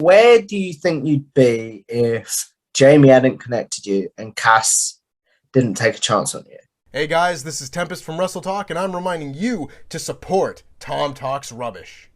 Where do you think you'd be if Jamie hadn't connected you and Cass didn't take a chance on you? Hey guys, this is Tempest from Wrestle Talk, and I'm reminding you to support Tom Talks Rubbish.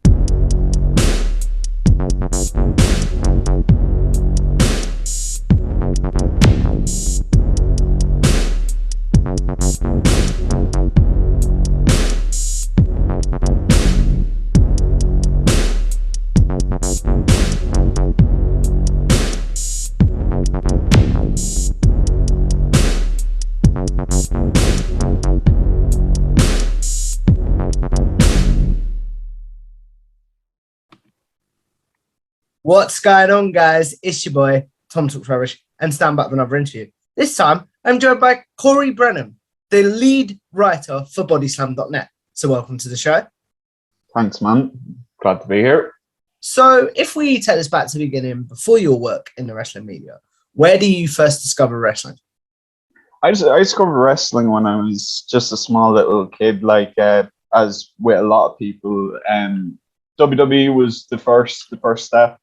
What's going on, guys? It's your boy, Tom Talks Rubbish, and stand back with another interview. This time, I'm joined by Corey Brennan, the lead writer for bodyslam.net. So welcome to the show. Thanks, man. Glad to be here. So if we take this back to the beginning, before your work in the wrestling media, where do you first discover wrestling? I discovered wrestling when I was just a small little kid, as with a lot of people. WWE was the first step.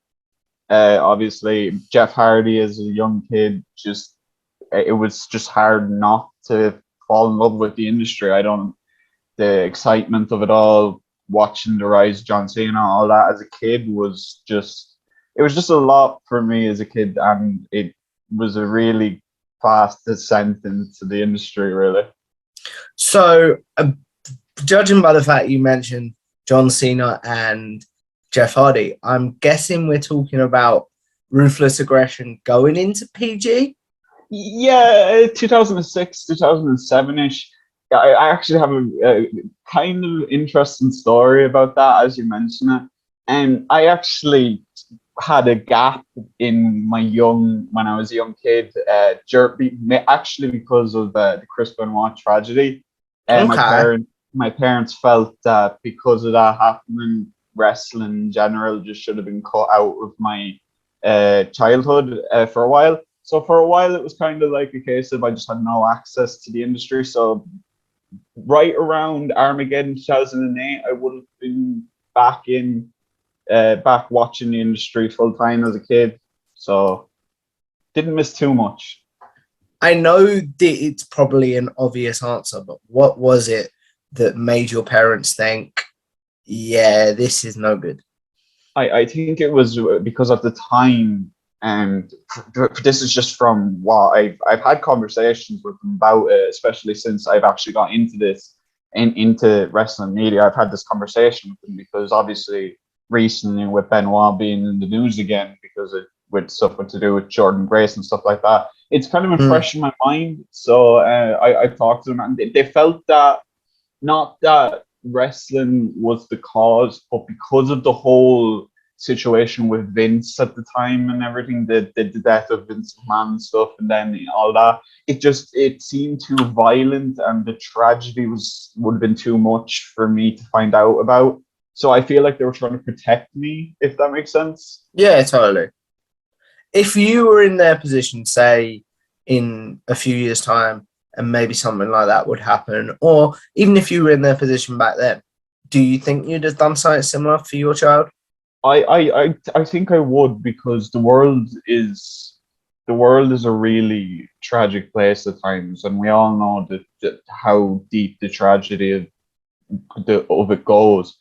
Obviously, Jeff Hardy as a young kid, it was just hard not to fall in love with the industry. The excitement of it all, watching the rise of John Cena, all that as a kid it was just a lot for me as a kid, and it was a really fast descent into the industry, really. So, judging by the fact you mentioned John Cena and Jeff Hardy, I'm guessing we're talking about Ruthless Aggression going into PG? Yeah, 2006, 2007-ish. I actually have a kind of interesting story about that, as you mentioned it. And I actually had a gap in when I was a young kid, actually because of the Chris Benoit tragedy. Okay. My parents felt that because of that happening, wrestling in general just should have been cut out of my childhood for a while. So for a while, it was kind of like a case of I just had no access to the industry. So right around Armageddon 2008, I would have been back watching the industry full time as a kid. So didn't miss too much. I know that it's probably an obvious answer, but what was it that made your parents think, yeah, this is no good? I think it was because at the time, and this is just from what I've had conversations with them about it, especially since I've actually got into this into wrestling media. I've had this conversation with them because obviously recently with Benoit being in the news again because with stuff to do with Jordan Grace and stuff like that, it's kind of been fresh in my mind. So I talked to them, and they felt that not that wrestling was the cause, but because of the whole situation with Vince at the time and everything, the death of Vince McMahon and stuff, and then all that, it seemed too violent, and the tragedy would have been too much for me to find out about. So I feel like they were trying to protect me, if that makes sense. Yeah, totally. If you were in their position, say, in a few years' time, and maybe something like that would happen, or even if you were in their position back then, do you think you'd have done something similar for your child? I think I would, because the world is a really tragic place at times, and we all know that how deep the tragedy of it goes.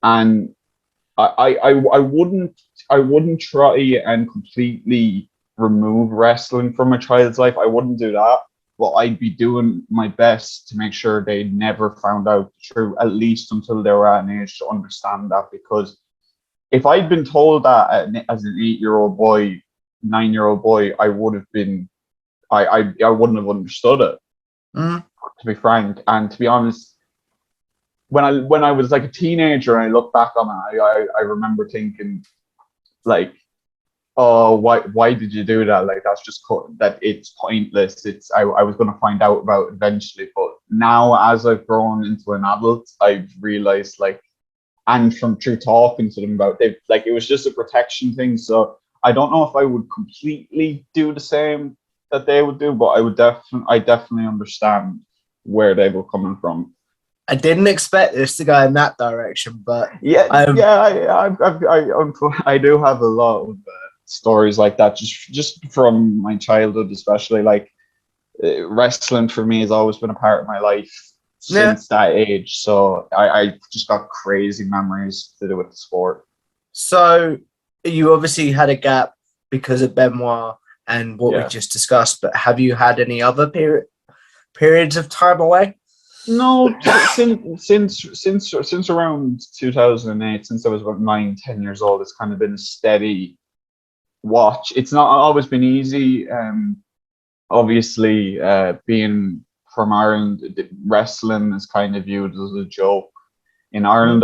And I wouldn't try and completely remove wrestling from a child's life. I wouldn't do that. But I'd be doing my best to make sure they never found out the truth, at least until they were at an age to understand that. Because if I'd been told that as an 8-year-old boy, 9-year-old boy, I would have been, I wouldn't have understood it, to be frank. And to be honest, when I was like a teenager and I look back on it, I remember thinking, like, oh, why did you do that? Like, that's just that it's pointless. I was going to find out about it eventually. But now, as I've grown into an adult, I've realized, like, and through talking to them about it, like, it was just a protection thing. So I don't know if I would completely do the same that they would do, but I definitely understand where they were coming from. I didn't expect this to go in that direction, but Yeah, um, yeah, I do have a lot of stories like that, just from my childhood, especially. Like wrestling for me has always been a part of my life yeah. since that age. So I just got crazy memories to do with the sport. So you obviously had a gap because of Benoit and what we Yeah. just discussed, but have you had any other periods of time away? No, since around 2008, since I was about 9, 10 years old, it's kind of been a steady watch. It's not always been easy. Obviously, being from Ireland, wrestling is kind of viewed as a joke in Ireland.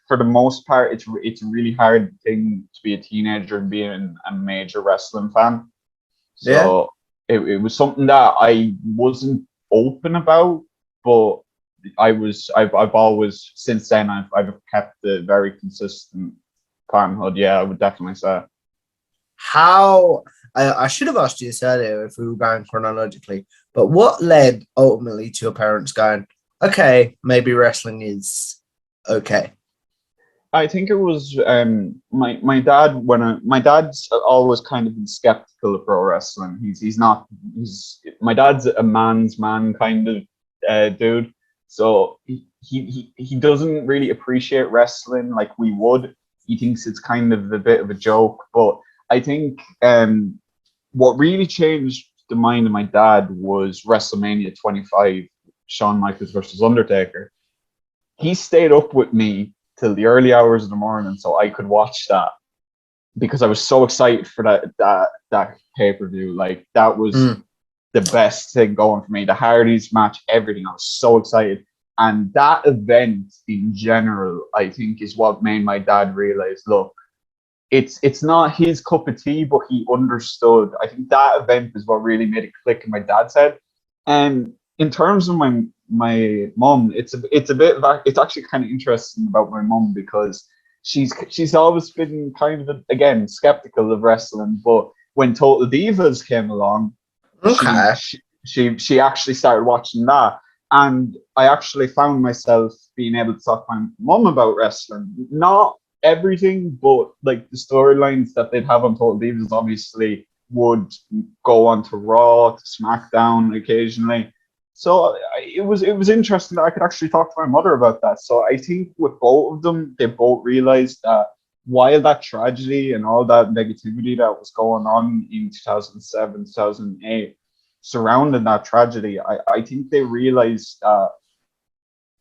For the most part, it's a really hard thing to be a teenager and being a major wrestling fan. Yeah. So it was something that I wasn't open about, but I've always since then I've kept a very consistent fanhood. Yeah, I would definitely say. How I should have asked you this earlier if we were going chronologically, but what led ultimately to your parents going, okay, maybe wrestling is okay? I think it was my dad my dad's always kind of been skeptical of pro wrestling. He's not my dad's a man's man kind of dude. So he doesn't really appreciate wrestling like we would. He thinks it's kind of a bit of a joke. But I think what really changed the mind of my dad was WrestleMania 25, Shawn Michaels versus Undertaker. He stayed up with me till the early hours of the morning so I could watch that because I was so excited for that pay-per-view. Like that was the best thing going for me. The Hardys match, everything. I was so excited. And that event in general, I think, is what made my dad realize, look, it's not his cup of tea, but he understood. I think that event is what really made it click in my dad's head. And in terms of my mom, it's it's actually kind of interesting about my mom because she's always been kind of again skeptical of wrestling, but when Total Divas came along, she Okay. she actually started watching that, and I actually found myself being able to talk to my mom about wrestling. Not everything, but like the storylines that they'd have on Total Divas obviously would go on to Raw, to SmackDown occasionally. So it was interesting that I could actually talk to my mother about that. So I think with both of them, they both realized that while that tragedy and all that negativity that was going on in 2007, 2008 surrounding that tragedy, I think they realized that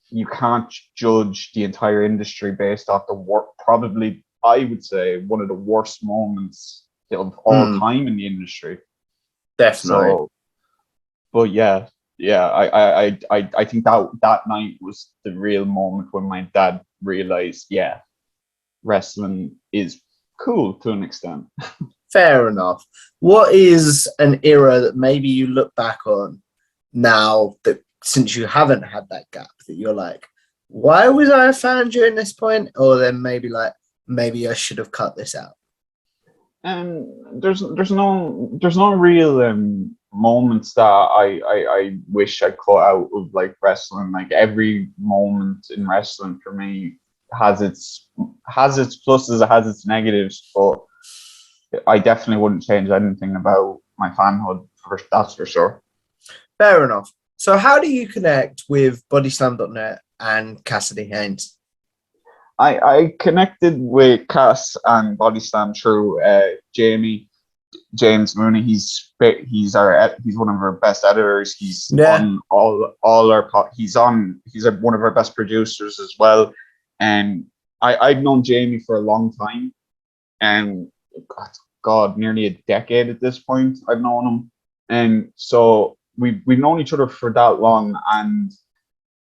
you can't judge the entire industry based off the work. Probably, I would say, one of the worst moments of all time in the industry. Definitely. So, but yeah, I think that night was the real moment when my dad realized, yeah, wrestling is cool to an extent. Fair enough. What is an era that maybe you look back on now that since you haven't had that gap that you're like, why was I a fan during this point? Or then maybe like, maybe I should have cut this out. And there's no real moments that I wish I cut out of like wrestling. Like every moment in wrestling for me has its pluses, it has its negatives, but I definitely wouldn't change anything about my fanhood. That's for sure. Fair enough. So how do you connect with bodyslam.net and Cassidy Haynes? I connected with Cass and Body Slam through James Mooney. He's one of our best editors. He's on all our he's one of our best producers as well. And I've known Jamie for a long time, and God, nearly a decade at this point. I've known him, and so we've known each other for that long, and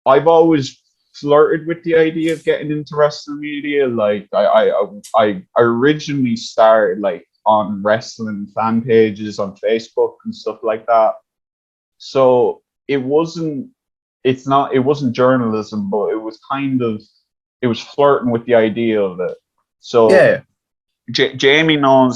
I've always flirted with the idea of getting into wrestling media. Like I originally started like on wrestling fan pages on Facebook and stuff like that. So it wasn't journalism, but it was flirting with the idea of it. So Yeah. Jamie knew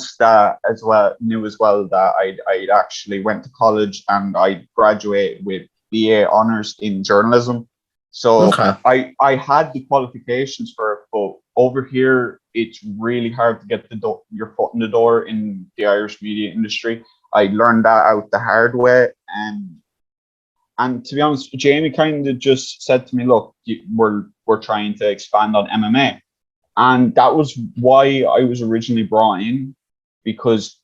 as well that I actually went to college and I graduated with BA honors in journalism. So Okay. I had the qualifications for it, but over here it's really hard to get your foot in the door in the Irish media industry. I learned that out the hard way, and to be honest, Jamie kind of just said to me, "Look, we're trying to expand on MMA," and that was why I was originally brought in, because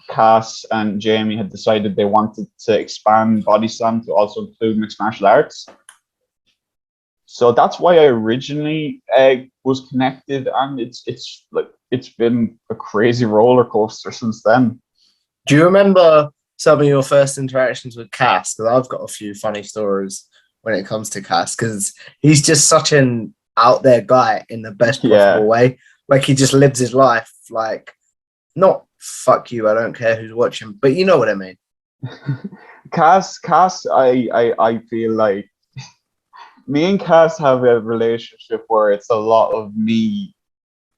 Cass and Jamie had decided they wanted to expand Body Slam to also include mixed martial arts. So that's why I originally was connected, and it's been a crazy roller coaster since then. Do you remember some of your first interactions with Cass? Because I've got a few funny stories when it comes to Cass, because he's just such an out there guy in the best possible way. Like, he just lives his life like, not fuck you, I don't care who's watching, but you know what I mean. Cass, I feel like me and Cass have a relationship where it's a lot of me.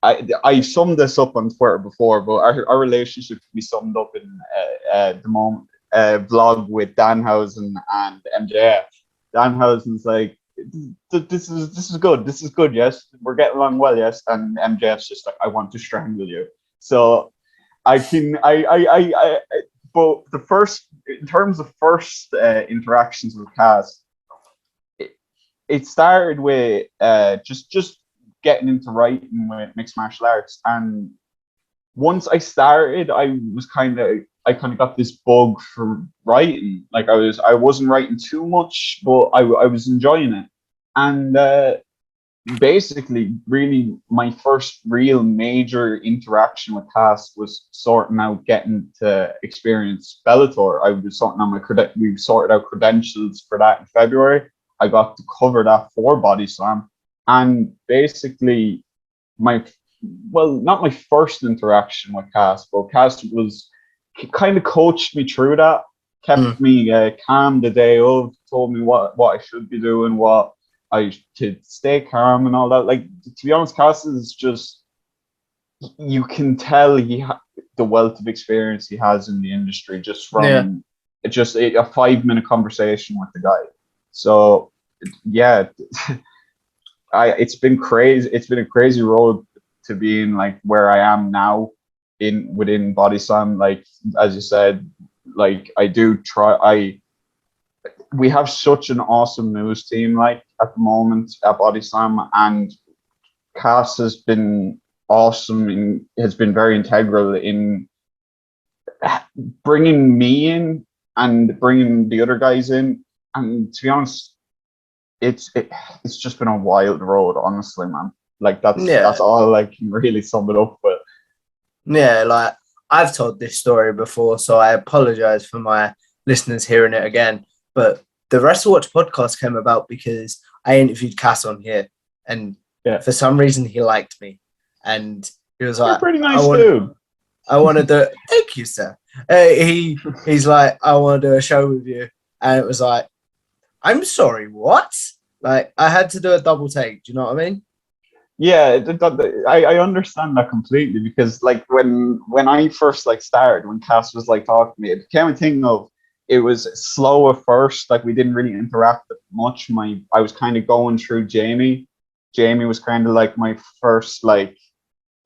I summed this up on Twitter before, but our relationship can be summed up in the moment vlog with Danhausen and MJF. Danhausen's like, this is good. This is good. Yes, we're getting along well. Yes, and MJF's just like, I want to strangle you. So I can but the first, in terms of first interactions with Cass, it started with just getting into writing with mixed martial arts, and once I started, I kind of got this bug for writing. Like, I wasn't writing too much, but I was enjoying it, and basically, really, my first real major interaction with Cass was sorting out getting to experience Bellator. I was sorting out we sorted out credentials for that in February. I got to cover that for Body Slam, and basically, not my first interaction with Cass, but Cass kind of coached me through that, kept me calm the day of, told me what I should be doing, what I should stay calm and all that. Like, to be honest, Cass is just, you can tell the wealth of experience he has in the industry just from just a 5-minute conversation with the guy. So yeah, it's been crazy. It's been a crazy road to being like where I am now within Body Slam. Like, as you said, like, we have such an awesome news team, like, at the moment at Body Slam, and Cass has been awesome and has been very integral in bringing me in and bringing the other guys in. And to be honest, it's just been a wild road, honestly, man. Like, that's all I can really sum it up with. Yeah, like, I've told this story before, so I apologize for my listeners hearing it again. But the WrestleWatch podcast came about because I interviewed Cass on here, and for some reason he liked me, and he was like, "You're pretty nice dude. I want to do. Thank you, sir." He's like, "I want to do a show with you," and it was like, "I'm sorry, what?" Like, I had to do a double take. Do you know what I mean? Yeah, I understand that completely, because like when I first like started, when Cass was like talking to me, it became a thing of, it was slow at first. Like, we didn't really interact much. I was kind of going through Jamie. Jamie was kind of like my first, like,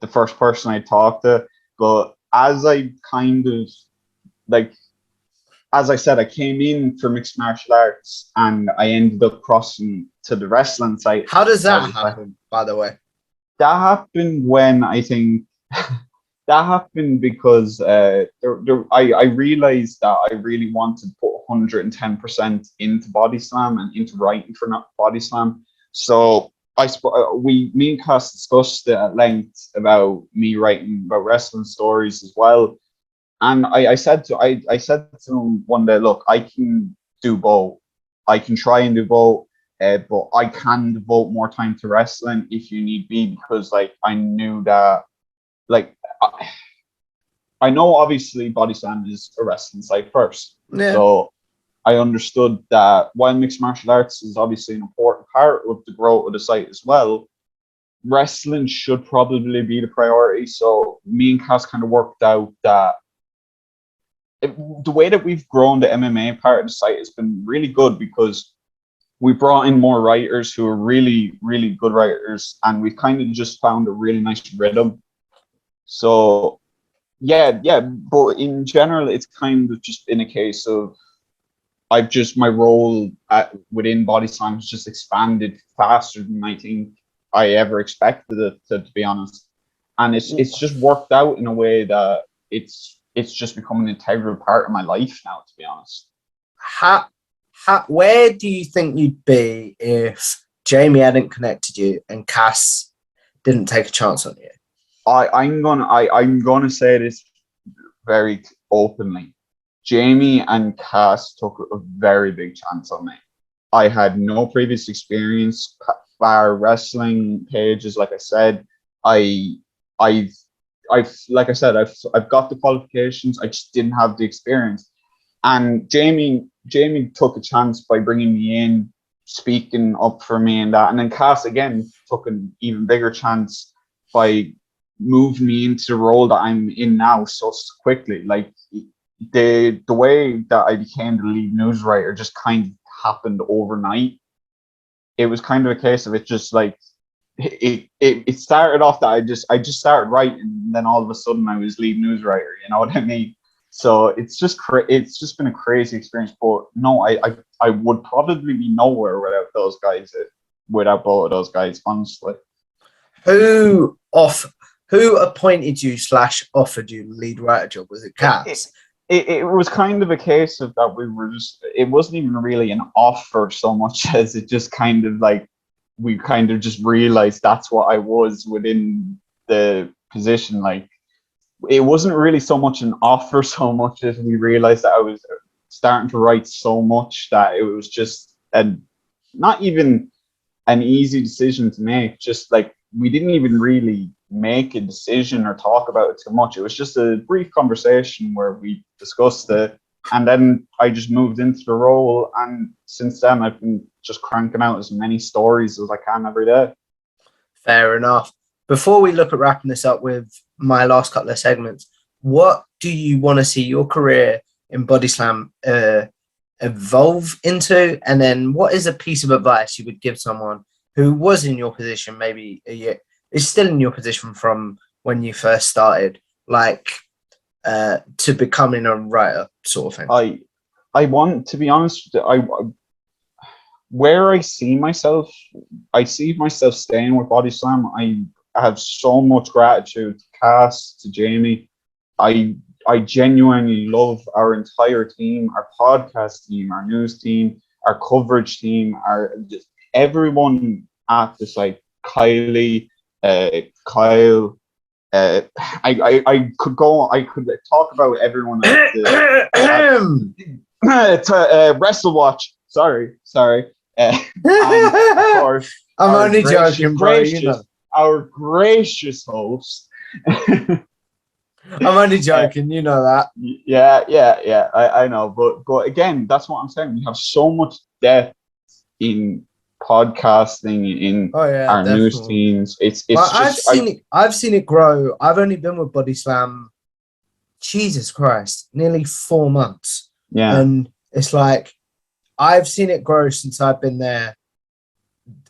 the first person I talked to. But as I kind of, like, as I said, I came in for mixed martial arts and I ended up crossing to the wrestling side. How does that happen, by the way? That happened when I think that happened because I realized that I really wanted to put 110% into Body Slam and into writing for Body Slam. So me and Cass discussed it at length about me writing about wrestling stories as well. And I said to him one day, look, I can do both. I can try and do both, but I can devote more time to wrestling if you need be, because like, I knew that, like, I know obviously Body Slam is a wrestling site first. Yeah. So I understood that while mixed martial arts is obviously an important part of the growth of the site as well, wrestling should probably be the priority. So me and Cass kind of worked out that the way that we've grown the MMA part of the site has been really good, because we brought in more writers who are really, really good writers, and we've kind of just found a really nice rhythm. So yeah, but in general, it's kind of just been a case of my role within Body Slam has just expanded faster than I think I ever expected it to be honest. And it's just worked out in a way that it's just become an integral part of my life now, to be honest. Where do you think you'd be if Jamie hadn't connected you and Cass didn't take a chance on you? I'm gonna say this very openly. Jamie and Cass took a very big chance on me. I had no previous experience, bar wrestling pages. Like I said, I've like I said, I've got the qualifications. I just didn't have the experience. And Jamie took a chance by bringing me in, speaking up for me and that. And then Cass again took an even bigger chance by moving me into the role that I'm in now so quickly. Like the way that I became the lead news writer just kind of happened overnight. It was kind of a case of it just like it started off that I just started writing, and then all of a sudden I was lead news writer. You know what I mean? So it's just been a crazy experience. But no, I would probably be nowhere without those guys. Without both of those guys, honestly. Who appointed you / offered you the lead writer job? Was it Cass? It was kind of a case of that we were just. It wasn't even really an offer so much as it just kind of like we kind of just realized that's what I was within the position. Like it wasn't really so much an offer so much as we realized that I was starting to write so much that it was just not even an easy decision to make. Just like we didn't even really make a decision or talk about it too much. It was just a brief conversation where we discussed it, and then I just moved into the role, and since then I've been just cranking out as many stories as I can every day. Fair enough. Before we look at wrapping this up with my last couple of segments, what do you want to see your career in Body Slam evolve into? And then what is a piece of advice you would give someone who was in your position maybe a year, is still in your position from when you first started, like to becoming a writer sort of thing? I want to be honest, where I see myself staying with Body Slam. I have so much gratitude to Cass, to Jamie. I genuinely love our entire team, our podcast team, our news team, our coverage team, just everyone at the site. Kylie, Kyle. I could talk about everyone at the Wrestle Watch. Sorry. And of course, I'm only joking, bro. You know. Our gracious host. I'm only joking, you know that. Yeah. I know, but again, that's what I'm saying. We have so much depth in podcasting, in our definitely. News teams. It's I've seen it grow. I've only been with Body Slam, Jesus Christ, nearly 4 months. Yeah, and it's like I've seen it grow since I've been there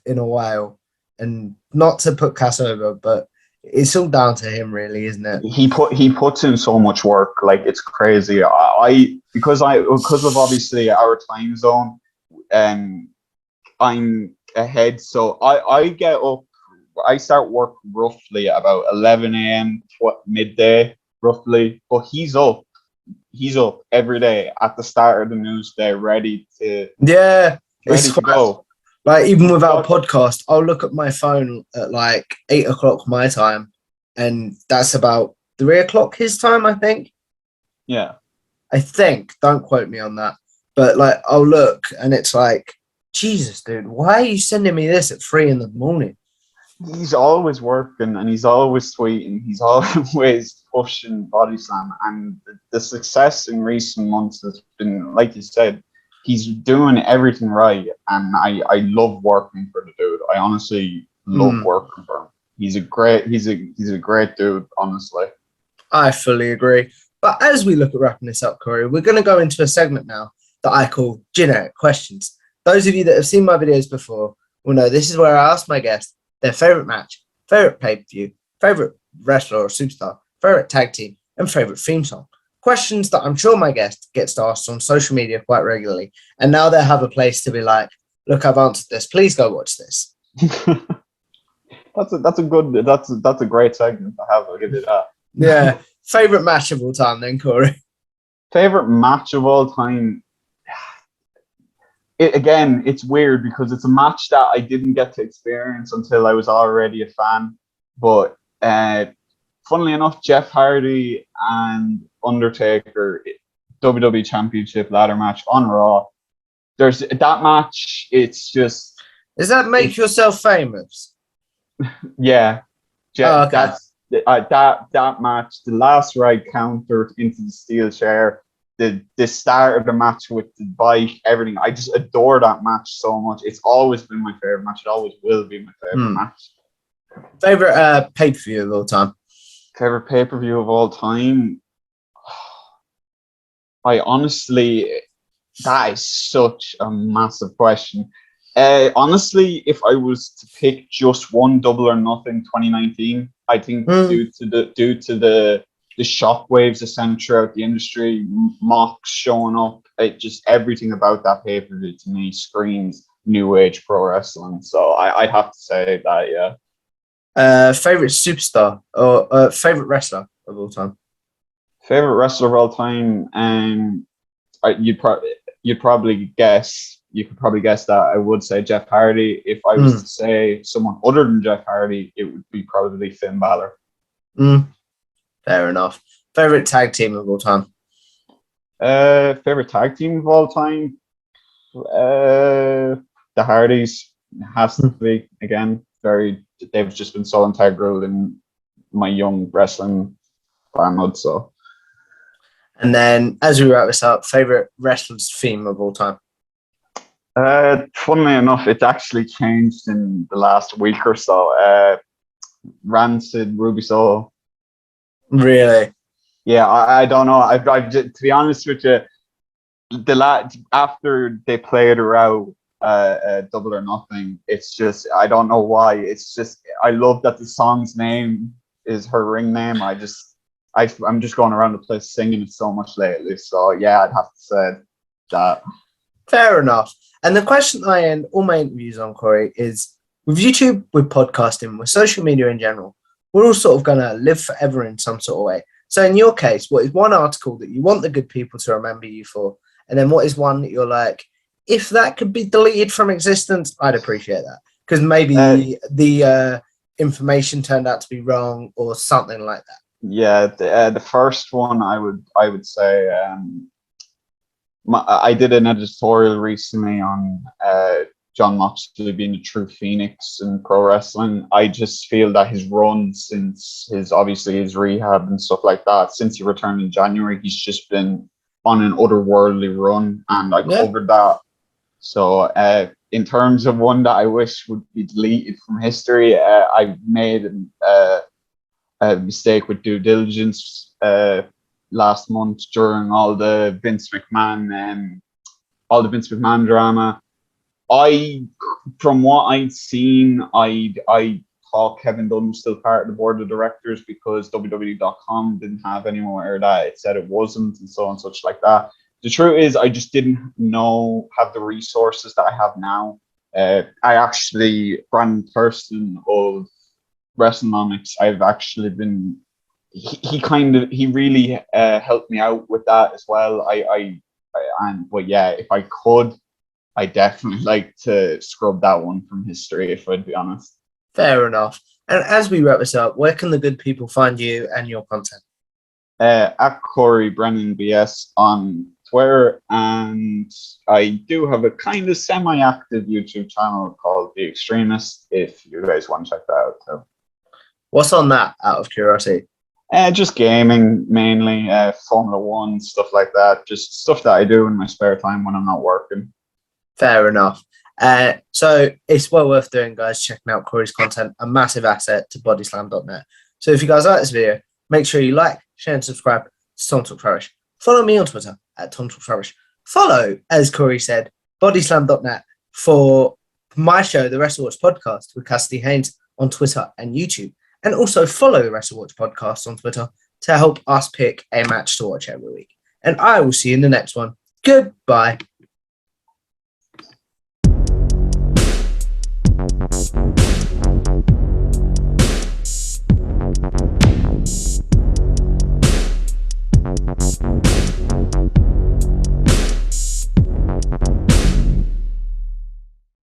in a while. And not to put Cass over, but it's all down to him, really, isn't it? He puts in so much work, like it's crazy. Because of obviously our time zone, I'm ahead, so I get up. I start work roughly about 11 a.m. midday, roughly. But he's up every day at the start of the news day, ready to go. Like, even without podcast, I'll look at my phone at like 8 o'clock my time, and that's about 3 o'clock his time, I think. Yeah. I think. Don't quote me on that. But like, I'll look, and it's like, Jesus, dude, why are you sending me this at 3 a.m? He's always working, and he's always tweeting. He's always pushing Body Slam, and the success in recent months has been, like you said, he's doing everything right, and I love working for the dude. I honestly love working for him. He's a great dude, honestly. I fully agree. But as we look at wrapping this up, Corey, we're going to go into a segment now that I call generic questions. those of you that have seen my videos before will know this is where I ask my guests their favorite match, favorite pay-per-view, favorite wrestler or superstar, favorite tag team, and favorite theme song. Questions that I'm sure my guest gets asked on social media quite regularly. And now they have a place to be like, look, I've answered this. Please go watch this. That's a great segment to have. I'll give you that. Yeah. Favorite match of all time then, Corey? Favorite match of all time. Again, it's weird because it's a match that I didn't get to experience until I was already a fan. But funnily enough, Jeff Hardy and Undertaker WWE Championship ladder match on Raw. There's that match. It's just. Does that make yourself famous? Yeah, okay. That's that match. The last ride counter into the steel chair. The start of the match with the bike, everything. I just adore that match so much. It's always been my favorite match. It always will be my favorite match. Favorite pay-per-view of all time? Favorite pay-per-view of all time? I honestly, that is such a massive question. Honestly, if I was to pick just one, Double or Nothing 2019, I think due to the shockwaves that sent throughout the industry, mocks showing up, just everything about that pay-per-view to me screams new age pro wrestling. So I'd have to say that, yeah. Favorite superstar or favorite wrestler of all time? Favorite wrestler of all time, you could probably guess that I would say Jeff Hardy. If I was to say someone other than Jeff Hardy, it would be probably Finn Balor. Fair enough. Favorite tag team of all time? Favorite tag team of all time? The Hardys has to be, again, they've just been so integral in my young wrestling fanhood, so. And then, as we wrap this up, favorite wrestler's theme of all time? Funnily enough, it's actually changed in the last week or so. Rancid, Ruby Soul. Really? Yeah, I don't know. I've to be honest with you, after they played her out, Double or Nothing, it's just, I don't know why. It's just, I love that the song's name is her ring name. I'm just going around the place singing it so much lately. So yeah, I'd have to say that. Fair enough. And the question I end all my interviews on, Corey, is with YouTube, with podcasting, with social media in general, we're all sort of going to live forever in some sort of way. So in your case, what is one article that you want the good people to remember you for? And then what is one that you're like, if that could be deleted from existence, I'd appreciate that. Because maybe the information turned out to be wrong or something like that. Yeah, the first one I would say, I did an editorial recently on Jon Moxley being a true phoenix in pro wrestling. I just feel that his run since his rehab and stuff like that, since he returned in January, he's just been on an otherworldly run, and I covered that. So in terms of one that I wish would be deleted from history, I made a mistake with due diligence last month during all the Vince McMahon drama. From what I'd seen, I thought Kevin Dunn was still part of the board of directors because WWE.com didn't have anywhere that it said it wasn't, and so on, such like that. The truth is, I just didn't have the resources that I have now. Brandon Thurston of WrestleNomics, I've actually been. He really helped me out with that as well. But yeah, if I could, I definitely like to scrub that one from history, if I'd be honest. Fair enough. And as we wrap this up, where can the good people find you and your content? At Corey Brennan BS on Twitter, and I do have a kind of semi-active YouTube channel called The Extremist, if you guys want to check that out too. What's on that, out of curiosity? Just gaming mainly, Formula 1, stuff like that. Just stuff that I do in my spare time when I'm not working. Fair enough. So it's well worth doing, guys, checking out Corey's content, a massive asset to bodyslam.net. So if you guys like this video, make sure you like, share, and subscribe to Tom Talk Flourish. Follow me on Twitter at Tom Talk Flourish. Follow, as Corey said, bodyslam.net for my show, the WrestleWatch Podcast, with Cassidy Haynes on Twitter and YouTube. And also follow the WrestleWatch Podcast on Twitter to help us pick a match to watch every week. And I will see you in the next one. Goodbye.